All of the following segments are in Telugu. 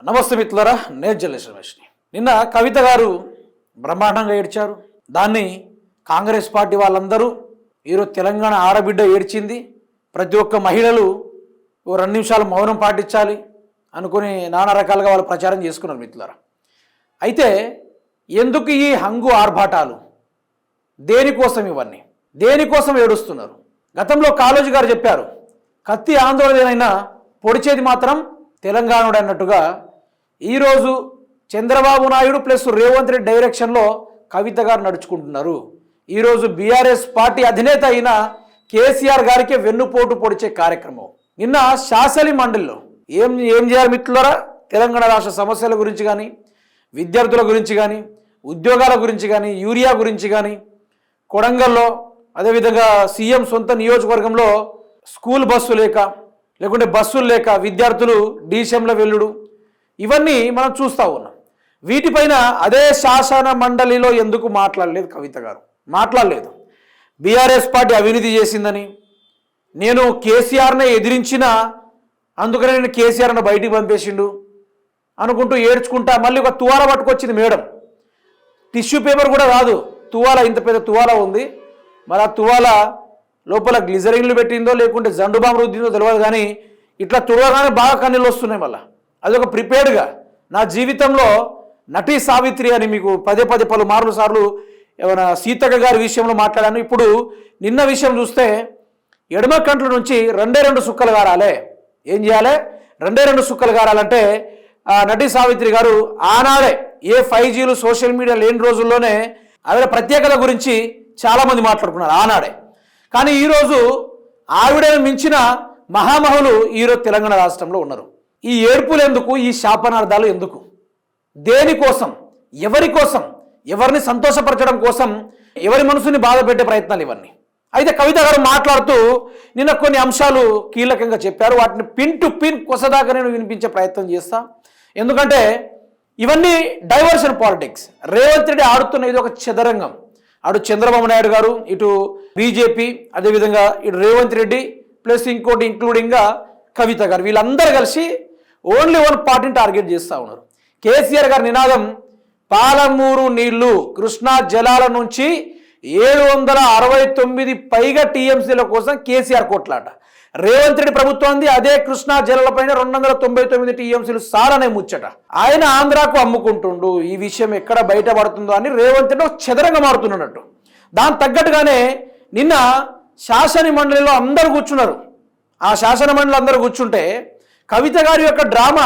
నమస్తే మిత్రులారా, నేను జల్లేష్ రమేష్ని. నిన్న కవిత గారు బ్రహ్మాండంగా ఏడ్చారు. దాన్ని కాంగ్రెస్ పార్టీ వాళ్ళందరూ ఈరోజు తెలంగాణ ఆడబిడ్డ ఏడ్చింది, ప్రతి ఒక్క మహిళలు 2 నిమిషాలు మౌనం పాటించాలి అనుకుని నానా రకాలుగా వాళ్ళు ప్రచారం చేసుకున్నారు మిత్రులారా. అయితే ఎందుకు ఈ హంగు ఆర్భాటాలు? దేనికోసం ఇవన్నీ? దేనికోసం ఏడుస్తున్నారు? గతంలో కాళోజీ గారు చెప్పారు, కత్తి ఆందోళనైనా పొడిచేది మాత్రం తెలంగాణుడు అన్నట్టుగా ఈరోజు చంద్రబాబు నాయుడు ప్లస్ రేవంత్ రెడ్డి డైరెక్షన్లో కవిత గారు నడుచుకుంటున్నారు. ఈరోజు బీఆర్ఎస్ పార్టీ అధినేత అయిన కేసీఆర్ గారికి వెన్నుపోటు పొడిచే కార్యక్రమం. నిన్న శాసలి మండలిలో ఏం చేయాలి మిత్రులారా? తెలంగాణ రాష్ట్ర సమస్యల గురించి కానీ, విద్యార్థుల గురించి కానీ, ఉద్యోగాల గురించి కానీ, యూరియా గురించి కానీ, కొడంగల్లో అదేవిధంగా సీఎం సొంత నియోజకవర్గంలో స్కూల్ బస్సు లేకుంటే బస్సులు లేక విద్యార్థులు డీసీఎంలో వెళ్ళుడు, ఇవన్నీ మనం చూస్తూ ఉన్నాం. వీటిపైన అదే శాసన మండలిలో ఎందుకు మాట్లాడలేదు కవిత గారు? మాట్లాడలేదు. బీఆర్ఎస్ పార్టీ అవినీతి చేసిందని, నేను కేసీఆర్నే ఎదిరించిన, అందుకనే నేను కేసీఆర్ను బయటికి పంపేసిండు అనుకుంటూ ఏడ్చుకుంటా మళ్ళీ ఒక తువాల పట్టుకొచ్చింది మేడం. టిష్యూ పేపర్ కూడా కాదు, తువాల, ఇంత పెద్ద తువాల ఉంది. మరి ఆ తువాల లోపల గ్లిజరిన్లు పెట్టిందో లేకుంటే జండుబాం రుద్దిందో తెలియదు, కానీ ఇట్లా తుడవగానే బాగా కన్నీళ్ళు వస్తున్నాయి. మళ్ళీ అదొక ప్రిపేర్డ్గా. నా జీవితంలో నటీ సావిత్రి అని మీకు పదే పలుమార్లు సార్లు ఏమైనా సీతక్క గారి విషయంలో మాట్లాడాను. ఇప్పుడు నిన్న విషయం చూస్తే ఎడమ కంట్ల నుంచి 2 సుక్కలు గారాలే. ఏం చేయాలి? 2 సుక్కలు గారాలంటే నటీ సావిత్రి గారు ఆనాడే ఏ 5Gలు సోషల్ మీడియా లేని రోజుల్లోనే ఆవిడ ప్రత్యేకత గురించి చాలామంది మాట్లాడుకున్నారు ఆనాడే. కానీ ఈరోజు ఆవిడను మించిన మహామహులు ఈరోజు తెలంగాణ రాష్ట్రంలో ఉన్నారు. ఈ ఏడ్పులు ఎందుకు? ఈ శాపనార్థాలు ఎందుకు? దేనికోసం? ఎవరి కోసం? ఎవరిని సంతోషపరచడం కోసం? ఎవరి మనసుని బాధ పెట్టే ప్రయత్నాలు ఇవన్నీ. అయితే కవిత గారు మాట్లాడుతూ నిన్న కొన్ని అంశాలు కీలకంగా చెప్పారు. వాటిని పిన్ టు పిన్ కొసదాకా నేను వినిపించే ప్రయత్నం చేస్తా. ఎందుకంటే ఇవన్నీ డైవర్షన్ పాలిటిక్స్. రేవంత్ రెడ్డి ఆడుతున్న ఇది ఒక చదరంగం. అటు చంద్రబాబు నాయుడు గారు, ఇటు బీజేపీ, అదేవిధంగా ఇటు రేవంత్ రెడ్డి ప్లస్ ఇంకోటి ఇంక్లూడింగ్గా కవిత గారు, వీళ్ళందరూ కలిసి ఓన్లీ వన్ పార్టీని టార్గెట్ చేస్తూ ఉన్నారు. కేసీఆర్ గారి నినాదం పాలమూరు నీళ్లు, కృష్ణా జలాల నుంచి 769 పైగా టీఎంసీల కోసం కేసీఆర్ కొట్లాట. రేవంత్ రెడ్డి ప్రభుత్వం అదే కృష్ణా జలాలపైన 299 టీఎంసీలు సాలనే ముచ్చట. ఆయన ఆంధ్రాకు అమ్ముకుంటుండు. ఈ విషయం ఎక్కడ బయటపడుతుందో అని రేవంత్ రెడ్డి చదరంగా మారుతున్నట్టు. దాని తగ్గట్టుగానే నిన్న శాసన మండలిలో అందరూ కూర్చున్నారు. ఆ శాసన మండలి అందరూ కూర్చుంటే కవిత గారి యొక్క డ్రామా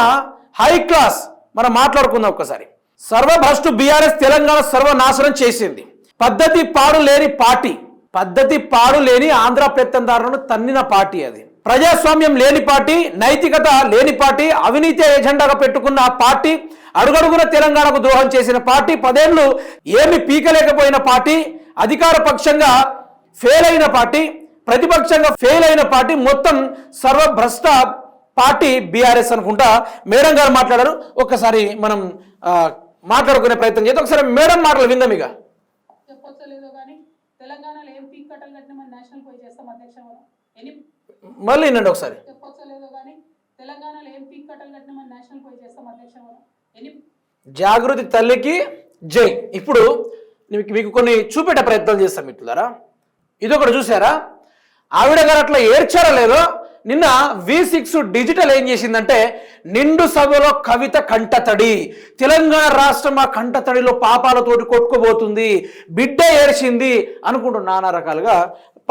హై క్లాస్. మనం మాట్లాడుకుందాం ఒక్కసారి. సర్వభ్రష్టు బీఆర్ఎస్ తెలంగాణ సర్వనాశనం చేసింది. పద్ధతి పాడు లేని పార్టీ, పద్ధతి పాడు లేని ఆంధ్ర పెత్తందారులను తన్నిన పార్టీ అది. ప్రజాస్వామ్యం లేని పార్టీ, నైతికత లేని పార్టీ, అవినీతి ఎజెండాగా పెట్టుకున్న పార్టీ, అడుగడుగున తెలంగాణకు ద్రోహం చేసిన పార్టీ, 10 ఏళ్ళు ఏమి పీకలేకపోయిన పార్టీ, అధికార పక్షంగా ఫెయిల్ అయిన పార్టీ, ప్రతిపక్షంగా ఫెయిల్ అయిన పార్టీ, మొత్తం సర్వభ్రష్ట పార్టీ బీఆర్ఎస్ అనుకుంటా మేడం గారు మాట్లాడారు. ఒక్కసారి మనం మాట్లాడుకునే ప్రయత్నం చేద్దాం. ఒకసారి మేడం మాటలు విందాం. ఇక మళ్ళీ వినండి ఒకసారి. జాగృతి తల్లికి జై. ఇప్పుడు మీకు కొన్ని చూపెట్టే ప్రయత్నం చేస్తాం మిత్రులారా. ఇదొకటి చూసారా? ఆవిడ గారు అట్లా ఏడ్చారా లేదో, నిన్న V6 డిజిటల్ ఏం చేసిందంటే నిండు సభలో కవిత కంటతడి, తెలంగాణ రాష్ట్రం ఆ కంటతడిలో పాపాలతోటి కొట్టుకోబోతుంది, బిడ్డ ఏడ్చింది అనుకుంటూ నానా రకాలుగా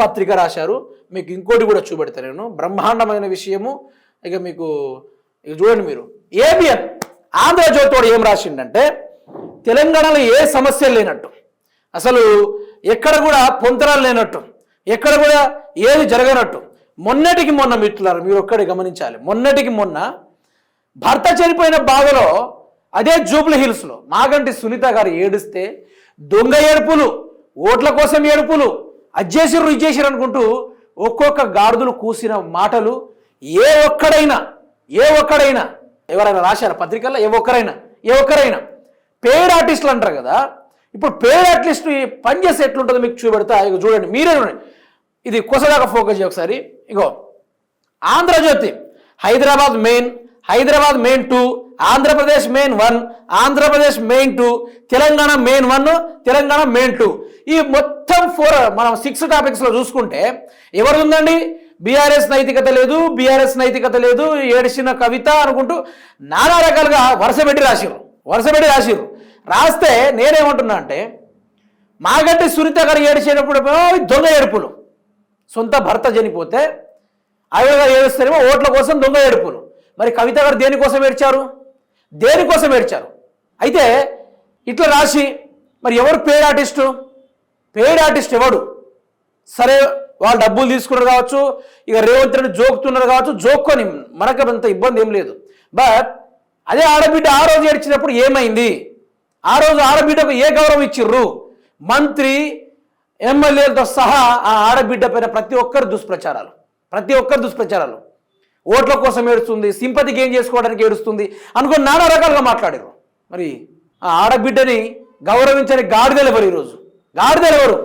పత్రిక రాశారు. మీకు ఇంకోటి కూడా చూపెడతా నేను, బ్రహ్మాండమైన విషయము. ఇక మీకు చూడండి, మీరు ఏబిఎన్ ఆంధ్రజ్యోతి ఏం రాసిండంటే తెలంగాణలో ఏ సమస్యలు లేనట్టు, అసలు ఎక్కడ కూడా పొంతరాలు లేనట్టు, ఎక్కడ కూడా ఏది జరగనట్టు. మొన్నటికి మొన్న మిత్రులారు మీరు ఒక్కడే గమనించాలి, మొన్నటికి మొన్న భర్త చనిపోయిన బాధలో అదే జూబ్లీ హిల్స్లో మాగంటి సునీత గారు ఏడుస్తే దొంగ ఏడుపులు, ఓట్ల కోసం ఏడుపులు, అజ్జేసిర్రు ఇచ్చేసిర్రు అనుకుంటూ ఒక్కొక్క గాడిదలు కూసిన మాటలు ఏ ఒక్కడైనా ఎవరైనా రాశారు పత్రికల్లో? ఏ ఒక్కరైనా పేడ్ ఆర్టిస్టులు అంటారు కదా. ఇప్పుడు పేడ్ ఆర్టిస్ట్ పనిచేస్తే ఎట్లుంటుందో మీకు చూపెడతా. ఇక చూడండి, మీరే చూడండి. ఇది కొసదాకా ఫోకస్ చేయ ఒకసారి. ఇగో Andhra Jyothi, Hyderabad main Hyderabad main 2, Andhra Pradesh main 1, Andhra Pradesh main 2, Telangana main 1, Telangana main 2. ఈ మొత్తం 4 మనం 6 టాపిక్స్లో చూసుకుంటే ఎవరు ఉందండి? బీఆర్ఎస్ నైతికత లేదు, బీఆర్ఎస్ నైతికత లేదు, ఏడిసిన కవిత అనుకుంటూ నానా రకాలుగా వరుసపెట్టి రాసిరు. రాస్తే నేనేమంటున్నా అంటే మాగంటి సునీత గారు ఏడిచేటప్పుడు దొంగ ఏడుపులు. సొంత భర్త చనిపోతే ఆవిడ గారు ఏడుస్తారేమో ఓట్ల కోసం దొంగ ఏడుపులు. మరి కవిత గారు దేనికోసం ఏడ్చారు? అయితే ఇట్లా రాసి మరి ఎవరు పెయిడ్ ఆర్టిస్ట్ ఎవడు? సరే వాళ్ళు డబ్బులు తీసుకున్నారు కావచ్చు, ఇక రేవంత్ రెడ్డి జోకుతున్నారు కావచ్చు, జోక్కొని మనకు అంత ఇబ్బంది ఏం లేదు. బట్ అదే ఆడబిడ్డ ఆ రోజు ఏడ్చినప్పుడు ఏమైంది? ఆ రోజు ఆడబిడ్డకు ఏ గౌరవం ఇచ్చిర్రు? మంత్రి ఎమ్మెల్యేలతో సహా ఆ ఆడబిడ్డ పైన ప్రతి ఒక్కరు దుష్ప్రచారాలు. ఓట్ల కోసం ఏడుస్తుంది, సింపతి గెయిన్ చేసుకోవడానికి ఏడుస్తుంది అనుకుని నానా రకాలుగా మాట్లాడారు. మరి ఆ ఆడబిడ్డని గౌరవించని గాడిదలు ఎవరు? ఈరోజు గాడిదలు ఎవరు?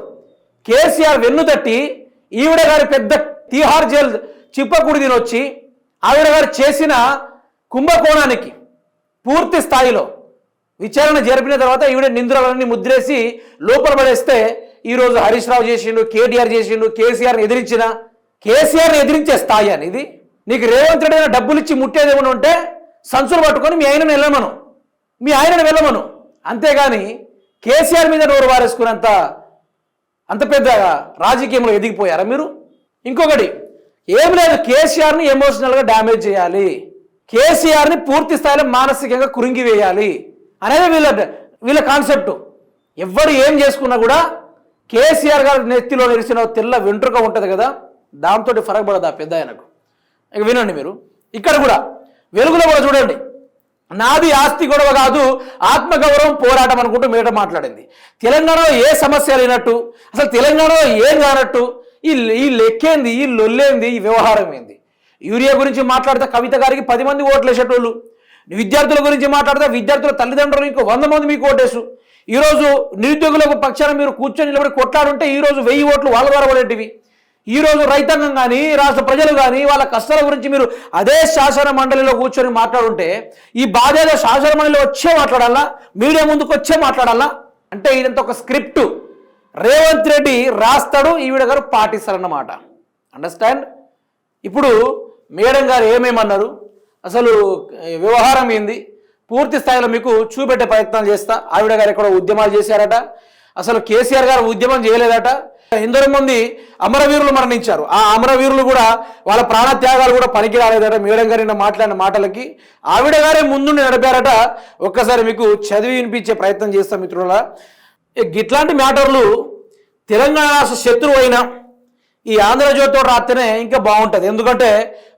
కేసీఆర్ వెన్ను తట్టి ఈవిడ గారి పెద్ద తీహార్ జైల్ చిప్పకుడి తినొచ్చి ఆవిడ గారు చేసిన కుంభకోణానికి పూర్తి స్థాయిలో విచారణ జరిపిన తర్వాత ఈవిడ నిందితులన్నీ ముద్రేసి లోపల పడేస్తే ఈరోజు హరీష్ రావు చేసిండు, కేటీఆర్ చేసిండు, కేసీఆర్ని ఎదిరించే స్థాయి అని ఇది. నీకు రేవంత్ రెడ్డి అయినా డబ్బులు ఇచ్చి ముట్టేది ఏమైనా ఉంటే సంచులు పట్టుకొని మీ ఆయనను వెళ్ళమను. అంతేగాని కేసీఆర్ మీద నోరు వారేసుకున్నంత అంత పెద్ద రాజకీయంలో ఎదిగిపోయారా మీరు? ఇంకొకటి ఏం లేదు, కేసీఆర్ని ఎమోషనల్గా డ్యామేజ్ చేయాలి, కేసీఆర్ని పూర్తి స్థాయిలో మానసికంగా కురింగివేయాలి అనేది వీళ్ళ కాన్సెప్ట్. ఎవరు ఏం చేసుకున్నా కూడా కేసీఆర్ గారి నెత్తిలో నిలిచిన తెల్ల వెంట్రుక ఉంటుంది కదా, దాంతో ఫరకపడదా పెద్ద ఆయనకు. ఇక వినండి మీరు. ఇక్కడ కూడా వెలుగులో కూడా చూడండి, నాది ఆస్తి గొడవ కాదు ఆత్మగౌరవం పోరాటం అనుకుంటూ మేట మాట్లాడింది. తెలంగాణలో ఏ సమస్య లేనట్టు, అసలు తెలంగాణలో ఏం కానట్టు, ఈ లెక్కేంది, ఈ లొల్లేంది, ఈ వ్యవహారం ఏంది? యూరియా గురించి మాట్లాడితే కవిత గారికి 10 మంది ఓట్లు వేసేటోళ్ళు, విద్యార్థుల గురించి మాట్లాడితే విద్యార్థుల తల్లిదండ్రులు ఇంకో 100 మంది మీకు ఓటేసు. ఈరోజు నిరుద్యోగులకు పక్షాన మీరు కూర్చొని నిలబడి కొట్లాడుంటే ఈరోజు 1000 ఓట్లు వాళ్ళ ద్వారా పడేటివి. ఈరోజు రైతాంగం కానీ రాష్ట్ర ప్రజలు కానీ వాళ్ళ కష్టాల గురించి మీరు అదే శాసన మండలిలో కూర్చొని మాట్లాడుంటే ఈ బాధ్యత శాసన మండలిలో వచ్చే మాట్లాడాలా, మీడియా ముందుకు వచ్చే మాట్లాడాలా? అంటే ఇదంతా ఒక స్క్రిప్ట్. రేవంత్ రెడ్డి రాస్తాడు, ఈవిడ గారు పాటిస్తారన్నమాట. అండర్స్టాండ్? ఇప్పుడు మేడం గారు ఏమేమన్నారు, అసలు వ్యవహారం ఏంది పూర్తి స్థాయిలో మీకు చూపెట్టే ప్రయత్నాలు చేస్తా. ఆవిడ గారు ఎక్కడో ఉద్యమాలు చేశారట, అసలు కేసీఆర్ గారు ఉద్యమం చేయలేదట. ఎందరో మంది అమరవీరులు మరణించారు, ఆ అమరవీరులు కూడా వాళ్ళ ప్రాణత్యాగాలు కూడా పనికి రాలేదట. మేడం గారి మాట్లాడిన మాటలకి ఆవిడ గారే ముందుండి నడిపారట. ఒక్కసారి మీకు చదివి వినిపించే ప్రయత్నం చేస్తాం మిత్రులారా. ఇట్లాంటి మ్యాటర్లు తెలంగాణ రాష్ట్ర శత్రువు అయినా ఈ ఆంధ్రజ్యోతితో రాస్తేనే ఇంకా బాగుంటుంది. ఎందుకంటే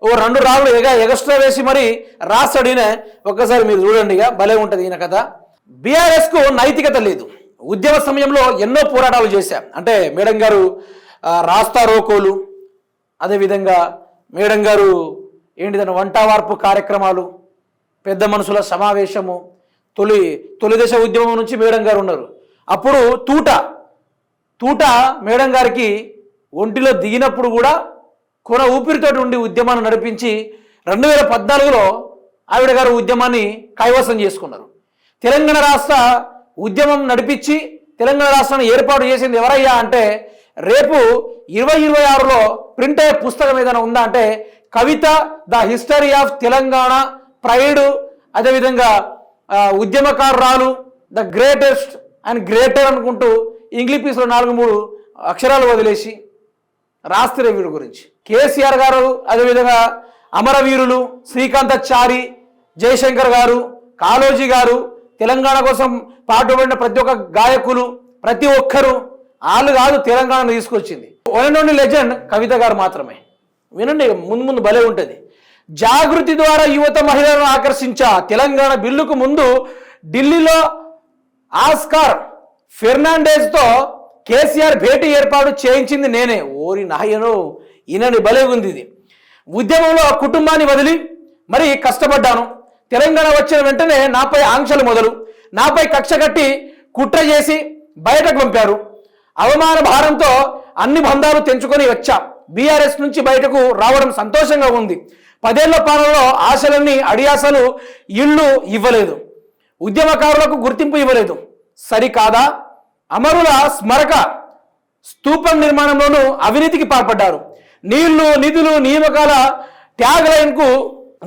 ఓ 2 రాళ్ళు ఎగస్ట్రా వేసి మరి రాస్తాడు ఈయన. ఒక్కసారి మీరు చూడండి, ఇక భలే ఉంటుంది ఈయన కథ. బీఆర్ఎస్కు నైతికత లేదు, ఉద్యమ సమయంలో ఎన్నో పోరాటాలు చేశాం అంటే మేడం గారు రాస్తా రోకోలు, అదేవిధంగా మేడం గారు ఏంటిదన్న వంటవార్పు కార్యక్రమాలు, పెద్ద మనుషుల సమావేశము, తొలి దశ ఉద్యమం నుంచి మేడం గారు ఉన్నారు. అప్పుడు తూట మేడం గారికి ఒంటిలో దిగినప్పుడు కూడా కొన ఊపిరితో ఉండి ఉద్యమాన్ని నడిపించి 2014లో ఆవిడ గారు ఉద్యమాన్ని కైవసం చేసుకున్నారు. తెలంగాణ రాష్ట్ర ఉద్యమం నడిపించి తెలంగాణ రాష్ట్రాన్ని ఏర్పాటు చేసింది ఎవరయ్యా అంటే రేపు 2026లో ప్రింట్ అయ్యే పుస్తకం ఏదైనా ఉందా అంటే Kavitha the history of Telangana pride, అదేవిధంగా ఉద్యమకారురాలు, ద గ్రేటెస్ట్ అండ్ గ్రేటర్ అనుకుంటూ ఇంగ్లీష్ పీస్లో 4-3 అక్షరాలు వదిలేసి రాస్తారు వీడి గురించి. కేసీఆర్ గారు, అదేవిధంగా అమరవీరులు శ్రీకాంతాచారి, జయశంకర్ గారు, కాళోజీ గారు, తెలంగాణ కోసం పాటుపడిన ప్రతి ఒక్క గాయకులు, ప్రతి ఒక్కరు వాళ్ళు కాదు తెలంగాణను తీసుకొచ్చింది. వన్ అండ్ ఓన్లీ లెజెండ్ కవిత గారు మాత్రమే. వినండి, ముందు భలే ఉంటుంది. జాగృతి ద్వారా యువత మహిళలను ఆకర్షించా, తెలంగాణ బిల్లుకు ముందు ఢిల్లీలో ఆస్కార్ ఫెర్నాండెజ్తో కేసీఆర్ భేటీ ఏర్పాటు చేయించింది నేనే. ఓరి నాయనో, ఈయనని భలే ఉంది ఇది. ఉద్యమంలో కుటుంబాన్ని వదిలి మరి కష్టపడ్డాను, తెలంగాణ వచ్చిన వెంటనే నాపై ఆంక్షలు మొదలు, నాపై కక్ష కట్టి కుట్ర చేసి బయటకు పంపారు. అవమాన భారంతో అన్ని బంధాలు తెంచుకొని వచ్చా. బీఆర్ఎస్ నుంచి బయటకు రావడం సంతోషంగా ఉంది. 10 ఏళ్ల పాలనలో ఆశలన్నీ అడియాసలు, ఇళ్ళు ఇవ్వలేదు, ఉద్యమకారులకు గుర్తింపు ఇవ్వలేదు. సరికాదా? అమరుల స్మరక స్తూపం నిర్మాణంలోనూ అవినీతికి పాల్పడ్డారు. నీళ్లు, నిధులు, నియామకాల ట్యాగ్ లైన్కు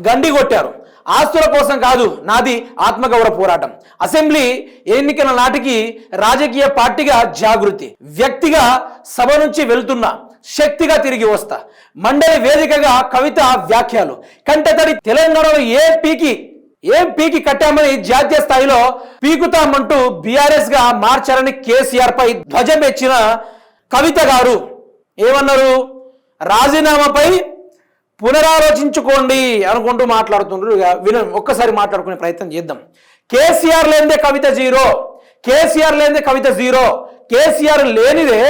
గండి కొట్టారు. ఆస్తుల కోసం కాదు నాది ఆత్మగౌరవ పోరాటం. అసెంబ్లీ ఎన్నికల నాటికి రాజకీయ పార్టీగా జాగృతి, వ్యక్తిగా సభ నుంచి వెళ్తున్నా, శక్తిగా తిరిగి వస్తా. మండలి వేదికగా కవిత వ్యాఖ్యలు. కంటతడి తెలంగాణలో ఏం పీకి కట్టామని జాతీయ స్థాయిలో పీకుతామంటూ బీఆర్ఎస్ గా మార్చారని కేసీఆర్ పై ధ్వజం ఎచ్చిన కవిత గారు ఏమన్నారు? రాజీనామాపై పునరాలోచించుకోండి అనుకుంటూ మాట్లాడుతున్నారు. ఒక్కసారి మాట్లాడుకునే ప్రయత్నం చేద్దాం. కేసీఆర్ లేనిదే కవిత జీరో, కేసీఆర్ లేనిదే కవిత జీరో. కేసీఆర్ లేనిదే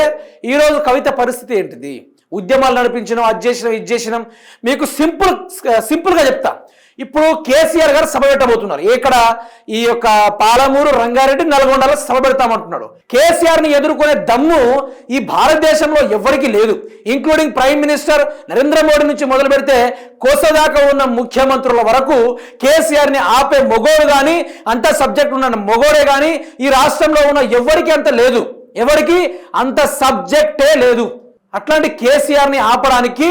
ఈరోజు కవిత పరిస్థితి ఏంటిది? ఉద్యమాలు నడిపించడం, అది చేసినాం, ఇది చేసినాం. మీకు సింపుల్గా చెప్తా. ఇప్పుడు కేసీఆర్ గారు సభ పెట్టబోతున్నారు. ఇక్కడ ఈ యొక్క పాలమూరు, రంగారెడ్డి, నల్గొండలో సభ పెడతామంటున్నాడు. కేసీఆర్ని ఎదుర్కొనే దమ్ము ఈ భారతదేశంలో ఎవరికి లేదు, including prime minister Narendra Modi నుంచి మొదలు పెడితే కోసదాకా ఉన్న ముఖ్యమంత్రుల వరకు కేసీఆర్ని ఆపే మొగోడు కానీ, అంత సబ్జెక్ట్ ఉన్న మొగోడే కానీ ఈ రాష్ట్రంలో ఉన్న ఎవరికి అంత లేదు, ఎవరికి అంత సబ్జెక్టే లేదు. అట్లాంటి కేసీఆర్ని ఆపడానికి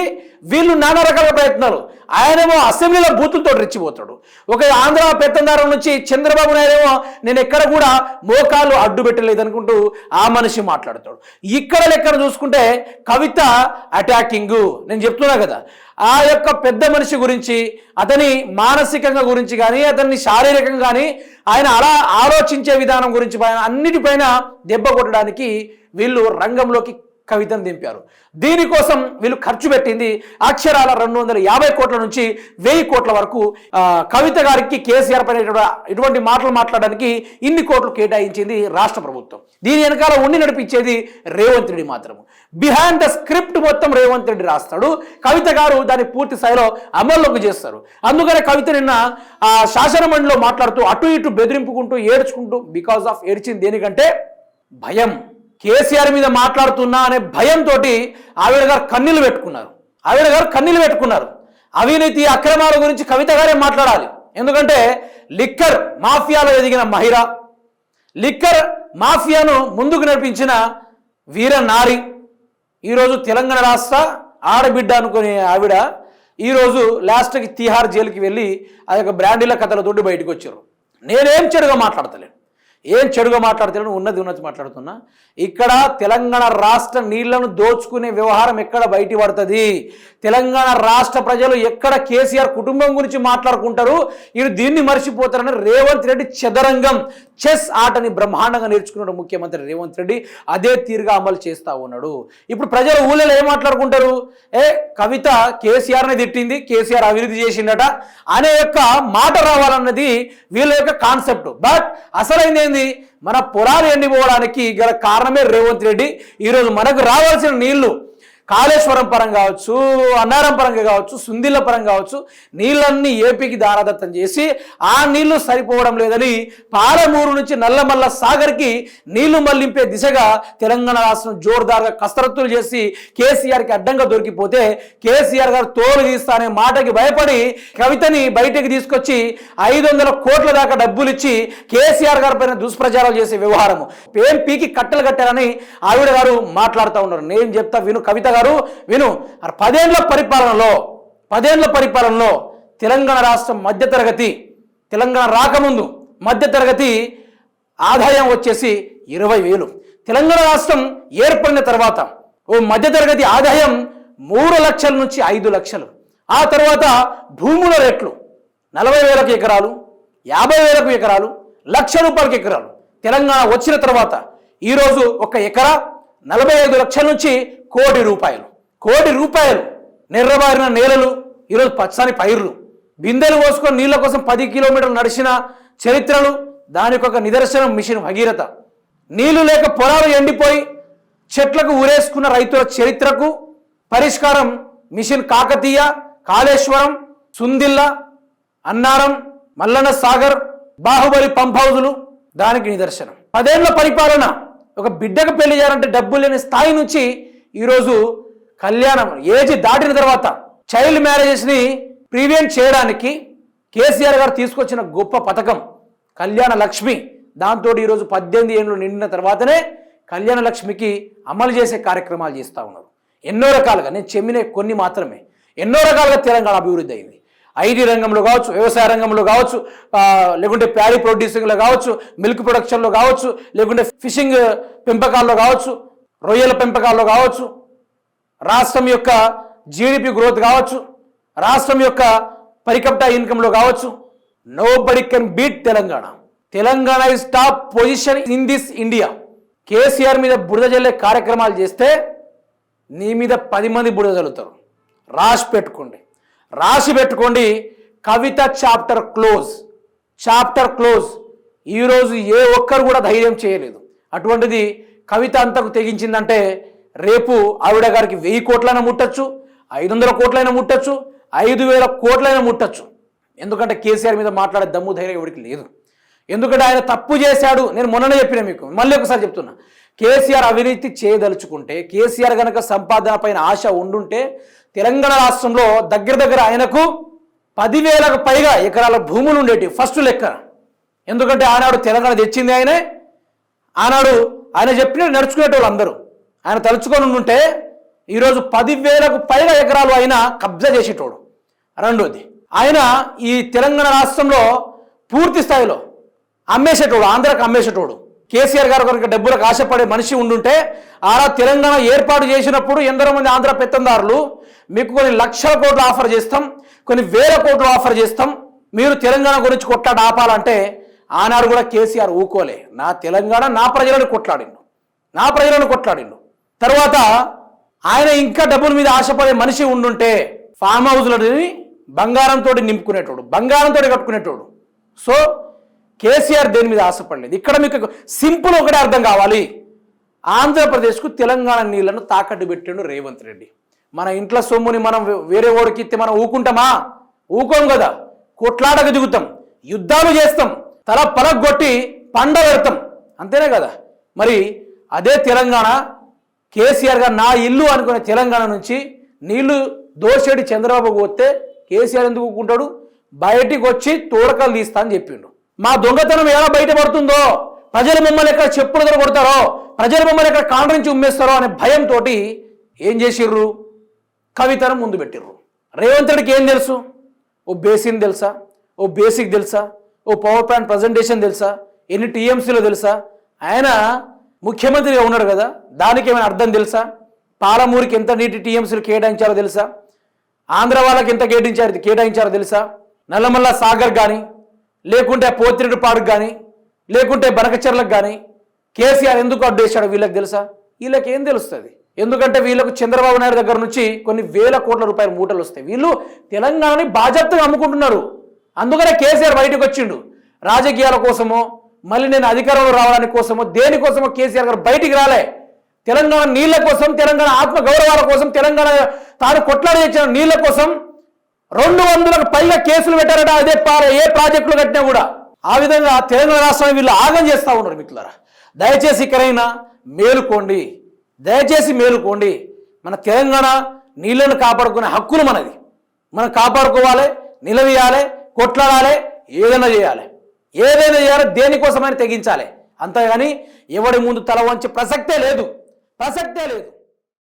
వీళ్ళు నానా రకాల ప్రయత్నాలు. ఆయనేమో అసెంబ్లీలో బూతులతో రెచ్చిపోతాడు. ఒక ఆంధ్ర పెత్తందారం నుంచి చంద్రబాబు నాయుడు ఏమో నేను ఎక్కడ కూడా మోకాలు అడ్డు పెట్టలేదు అనుకుంటూ ఆ మనిషి మాట్లాడతాడు. ఇక్కడ లెక్కన చూసుకుంటే కవిత అటాకింగ్. నేను చెప్తున్నా కదా, ఆ యొక్క పెద్ద మనిషి గురించి, అతని మానసికంగా గురించి కానీ, అతన్ని శారీరకంగా కానీ, ఆయన అలా ఆలోచించే విధానం గురించి అన్నిటిపైన దెబ్బ కొట్టడానికి వీళ్ళు రంగంలోకి కవితను దింపారు. దీనికోసం వీళ్ళు ఖర్చు పెట్టింది అక్షరాల 250 కోట్ల నుంచి 1000 కోట్ల వరకు. కవిత గారికి కేసీఆర్ పైన ఇటువంటి మాటలు మాట్లాడడానికి ఇన్ని కోట్లు కేటాయించింది రాష్ట్ర ప్రభుత్వం. దీని వెనకాల ఉండి నడిపించేది రేవంత్ రెడ్డి మాత్రం. బిహైండ్ ద స్క్రిప్ట్ మొత్తం రేవంత్ రెడ్డి రాస్తాడు, కవిత గారు దాన్ని పూర్తి స్థాయిలో అమల్లోకి చేస్తారు. అందుకనే కవిత నిన్న శాసన మండలిలో మాట్లాడుతూ అటు ఇటు బెదిరింపుకుంటూ ఏడ్చుకుంటూ, బికాస్ ఆఫ్ ఏడ్చింది దేనికంటే భయం. కేసీఆర్ మీద మాట్లాడుతున్నా అనే భయంతో ఆవిడ గారు కన్నీళ్లు పెట్టుకున్నారు. అవినీతి అక్రమాల గురించి కవిత గారే మాట్లాడాలి. ఎందుకంటే లిక్కర్ మాఫియాలో ఎదిగిన మహిళ, లిక్కర్ మాఫియాను ముందుకు నడిపించిన వీర నారి, ఈరోజు తెలంగాణ రాష్ట్ర ఆడబిడ్డ అనుకునే ఆవిడ ఈరోజు లాస్ట్కి తిహార్ జైలుకి వెళ్ళి ఆ యొక్క బ్రాండీల కథలతోటి బయటకు వచ్చారు. నేనేం చెడుగా మాట్లాడతలేను, ఉన్నది మాట్లాడుతున్నా. ఇక్కడ తెలంగాణ రాష్ట్ర నీళ్లను దోచుకునే వ్యవహారం ఎక్కడ బయట పడుతుంది? తెలంగాణ రాష్ట్ర ప్రజలు ఎక్కడ కేసీఆర్ కుటుంబం గురించి మాట్లాడుకుంటారు? వీరు దీన్ని మర్చిపోతారని రేవంత్ రెడ్డి చదరంగం, చెస్ ఆటని బ్రహ్మాండంగా నేర్చుకున్నాడు ముఖ్యమంత్రి రేవంత్ రెడ్డి. అదే తీరుగా అమలు చేస్తూ ఉన్నాడు. ఇప్పుడు ప్రజలు ఊళ్ళో ఏం మాట్లాడుకుంటారు? కవిత కేసీఆర్ని తిట్టింది, కేసీఆర్ అభివృద్ధి చేసిందట అనే యొక్క మాట రావాలన్నది వీళ్ళ యొక్క కాన్సెప్ట్. బట్ అసలైంది ఏంది? మన పొలాలు ఎండిపోవడానికి గల కారణమే రేవంత్ రెడ్డి. ఈరోజు మనకు రావాల్సిన నీళ్లు కాళేశ్వరం పరంగా కావచ్చు, అన్నారం పరంగా కావచ్చు, సుందిళ్ళ పరంగా కావచ్చు, నీళ్ళన్నీ ఏపీకి దారాదత్తం చేసి ఆ నీళ్లు సరిపోవడం లేదని పాలమూరు నుంచి నల్లమల్ల సాగర్కి నీళ్లు మళ్లింపే దిశగా తెలంగాణ రాష్ట్రం జోర్దార్గా కసరత్తులు చేసి కేసీఆర్కి అడ్డంగా దొరికిపోతే కేసీఆర్ గారు తోలు తీస్తా అనే మాటకి భయపడి కవితని బయటకు తీసుకొచ్చి 500 కోట్ల దాకా డబ్బులు ఇచ్చి కేసీఆర్ గారి పైన దుష్ప్రచారాలు చేసే వ్యవహారము ఏం పీకి కట్టలు కట్టారని ఆవిడ గారు మాట్లాడుతూ ఉన్నారు. నేను చెప్తా విను కవిత గారు, విను. 10 ఏళ్ల పరిపాలనలో తెలంగాణ రాష్ట్రం మధ్యతరగతి, తెలంగాణ రాకముందు మధ్యతరగతి ఆదాయం వచ్చేసి 20,000. తెలంగాణ రాష్ట్రం ఏర్పడిన తర్వాత ఓ మధ్యతరగతి ఆదాయం 3 లక్షల నుంచి 5 లక్షలు. ఆ తర్వాత భూముల రేట్లు 40,000 ఎకరాలు, 50,000 ఎకరాలు, ₹1,00,000 ఎకరాలు. తెలంగాణ వచ్చిన తర్వాత ఈరోజు ఒక ఎకరా 45 లక్షల నుంచి కోటి రూపాయలు. నిర్రబారిన నేలలు, ఈరోజు పచ్చని పైర్లు, బిందెలు పోసుకొని నీళ్ళ కోసం 10 కిలోమీటర్లు నడిచిన చరిత్రలు. దానికి ఒక నిదర్శనం మిషన్ భగీరథ. నీళ్లు లేక పొలాలు ఎండిపోయి చెట్లకు ఊరేసుకున్న రైతుల చరిత్రకు పరిష్కారం మిషన్ కాకతీయ, కాళేశ్వరం, సుందిల్ల, అన్నారం, మల్లన్న సాగర్, బాహుబలి పంప్ హౌజులు దానికి నిదర్శనం. 10 ఏళ్ల పరిపాలన. ఒక బిడ్డకు పెళ్లి చేయాలంటే డబ్బులు లేని స్థాయి నుంచి ఈరోజు కళ్యాణం ఏజ్ దాటిన తర్వాత చైల్డ్ మ్యారేజెస్ని ప్రివెంట్ చేయడానికి కేసీఆర్ గారు తీసుకొచ్చిన గొప్ప పథకం కళ్యాణ లక్ష్మి. దాంతో ఈరోజు 18 ఏళ్ళు నిండిన తర్వాతనే కళ్యాణ లక్ష్మికి అమలు చేసే కార్యక్రమాలు చేస్తూ ఉన్నారు. ఎన్నో రకాలుగా, నేను చెమ్మిన కొన్ని మాత్రమే, ఎన్నో రకాలుగా తెలంగాణ అభివృద్ధి అయింది. ఐటీ రంగంలో కావచ్చు, వ్యవసాయ రంగంలో కావచ్చు, లేకుంటే ప్యాడీ ప్రొడ్యూసింగ్లో కావచ్చు, మిల్క్ ప్రొడక్షన్లో కావచ్చు, లేకుంటే ఫిషింగ్ పెంపకాల్లో కావచ్చు, రొయ్యల పెంపకాల్లో కావచ్చు, రాష్ట్రం యొక్క జీడిపి గ్రోత్ కావచ్చు, రాష్ట్రం యొక్క పర్ క్యాపిటా ఇన్కంలో కావచ్చు. Nobody can beat Telangana. Telangana is top position in this India. KCR మీద బురద జల్లే కార్యక్రమాలు చేస్తే నీ మీద 10 మంది బురద జల్లుతారు. రాసి పెట్టుకోండి. కవిత చాప్టర్ క్లోజ్. ఈరోజు ఏ ఒక్కరు కూడా ధైర్యం చేయలేదు. అటువంటిది కవిత అంతకు తెగించిందంటే రేపు ఆవిడ గారికి 1000 కోట్లైనా ముట్టచ్చు, 500 కోట్లైనా ముట్టచ్చు, 5000 కోట్లైనా ముట్టచ్చు. ఎందుకంటే కేసీఆర్ మీద మాట్లాడే దమ్ము ధైర్యం ఎవరికి లేదు. ఎందుకంటే ఆయన తప్పు చేశాడు. నేను మొన్ననే చెప్పిన మీకు, మళ్ళీ ఒకసారి చెప్తున్నా. కేసీఆర్ అవినీతి చేయదలుచుకుంటే, కేసీఆర్ కనుక సంపాదన పైన ఆశ ఉండుంటే తెలంగాణ రాష్ట్రంలో దగ్గర ఆయనకు 10,000కు పైగా ఎకరాల భూములు ఉండేవి ఫస్ట్ లెక్క. ఎందుకంటే ఆనాడు తెలంగాణ తెచ్చింది ఆయనే. ఆనాడు ఆయన చెప్పినట్టు నడుచుకునేటోళ్ళు అందరూ. ఆయన తలుచుకొని ఉండుంటే ఈరోజు 10,000కు పైగా ఎకరాలు ఆయన కబ్జా చేసేటోడు. రెండోది, ఆయన ఈ తెలంగాణ రాష్ట్రంలో పూర్తి స్థాయిలో అమ్మేసేటోడు, ఆంధ్రాకు అమ్మేసేటోడు. కేసీఆర్ గారు కనుక డబ్బులకు ఆశపడే మనిషి ఉండుంటే ఆరా తెలంగాణ ఏర్పాటు చేసినప్పుడు ఎందరో మంది ఆంధ్ర పెత్తందారులు మీకు కొన్ని లక్షల కోట్లు ఆఫర్ చేస్తాం, కొన్ని వేల కోట్లు ఆఫర్ చేస్తాం, మీరు తెలంగాణ గురించి కొట్లాట ఆపాలంటే ఆనాడు కూడా కేసీఆర్ ఊకోలే. నా తెలంగాణ నా ప్రజలను కొట్లాడిండు. తర్వాత ఆయన ఇంకా డబ్బుల మీద ఆశపడే మనిషి ఉండుంటే ఫామ్ హౌస్లని బంగారంతో నింపుకునేటోడు, బంగారంతో కట్టుకునేటోడు. సో కేసీఆర్ దేని మీద ఆశపడలేదు. ఇక్కడ మీకు సింపుల్ ఒకటే అర్థం కావాలి. ఆంధ్రప్రదేశ్కు తెలంగాణ నీళ్లను తాకట్టు పెట్టాడు రేవంత్ రెడ్డి. మన ఇంట్లో సొమ్ముని మనం వేరే ఓడికి ఇస్తే మనం ఊకుంటామా? ఊకోం కదా. కొట్లాటకు దిగుతాం, యుద్ధాలు చేస్తాం, తల పలగొట్టి పండ పెడతాం, అంతేనే కదా. మరి అదే తెలంగాణ కేసీఆర్ గారు నా ఇల్లు అనుకునే తెలంగాణ నుంచి నీళ్లు దోషేడి చంద్రబాబు పోతే కేసీఆర్ ఎందుకు ఊకుంటాడు? బయటికి వచ్చి తోడకలు తీస్తా అని చెప్పిండు. మా దొంగతనం ఎలా బయటపడుతుందో, ప్రజలు మమ్మల్ని ఎక్కడ చెప్పులు కొడతారో, ప్రజలు మమ్మల్ని ఎక్కడ కాండ్రించి ఉమ్మేస్తారో అనే భయంతో ఏం చేసిర్రు? కవితను ముందు పెట్టిర్రు. రేవంత్ రెడ్డికి ఏం తెలుసు? ఓ బేసిన్ తెలుసా? ఓ బేసిక్ తెలుసా? ఓ పవర్ పాయింట్ ప్రజెంటేషన్ తెలుసా? ఎన్ని టీఎంసీలో తెలుసా? ఆయన ముఖ్యమంత్రిగా ఉన్నాడు కదా, దానికి ఏమైనా అర్థం తెలుసా? పాలమూరికి ఎంత నీటి టీఎంసీలు కేటాయించారో తెలుసా? ఆంధ్ర వాళ్ళకి ఎంత కేటాయించారో తెలుసా? నల్లమల్ల సాగర్ కానీ, లేకుంటే పోతిరెడ్డిపాడుకు కానీ, లేకుంటే బనకచెర్లకు కానీ కేసీఆర్ ఎందుకు అడ్డు వేశాడో వీళ్ళకి తెలుసా? వీళ్ళకి ఏం తెలుస్తుంది? ఎందుకంటే వీళ్ళకు చంద్రబాబు నాయుడు దగ్గర నుంచి కొన్ని వేల కోట్ల రూపాయల మూటలు వస్తాయి. వీళ్ళు తెలంగాణని బాధ్యతగా అమ్ముకుంటున్నారు. అందుకనే కేసీఆర్ బయటకు వచ్చిండు. రాజకీయాల కోసమో, మళ్ళీ నేను అధికారంలో రావడానికి కోసమో, దేనికోసమో కేసీఆర్ గారు బయటికి రాలే. తెలంగాణ నీళ్ల కోసం, తెలంగాణ ఆత్మ గౌరవాల కోసం, తెలంగాణ తాను కొట్లాడి తెచ్చిన నీళ్ల కోసం 200లకు పైగా కేసులు పెట్టారట. అదే ఏ ప్రాజెక్టులు కట్టినా కూడా. ఆ విధంగా తెలంగాణ రాష్ట్రాన్ని వీళ్ళు ఆగం చేస్తూ ఉన్నారు. మిత్రులారా, దయచేసి ఇక్కడైనా మేలుకోండి, మేలుకోండి. మన తెలంగాణ నీళ్లను కాపాడుకునే హక్కులు మనది. మనం కాపాడుకోవాలి, నిలదీయాలి, కొట్లాడాలి, ఏదైనా చేయాలి, దేనికోసమైనా తెగించాలి. అంతేగాని ఎవడి ముందు తల వంచే ప్రసక్తే లేదు.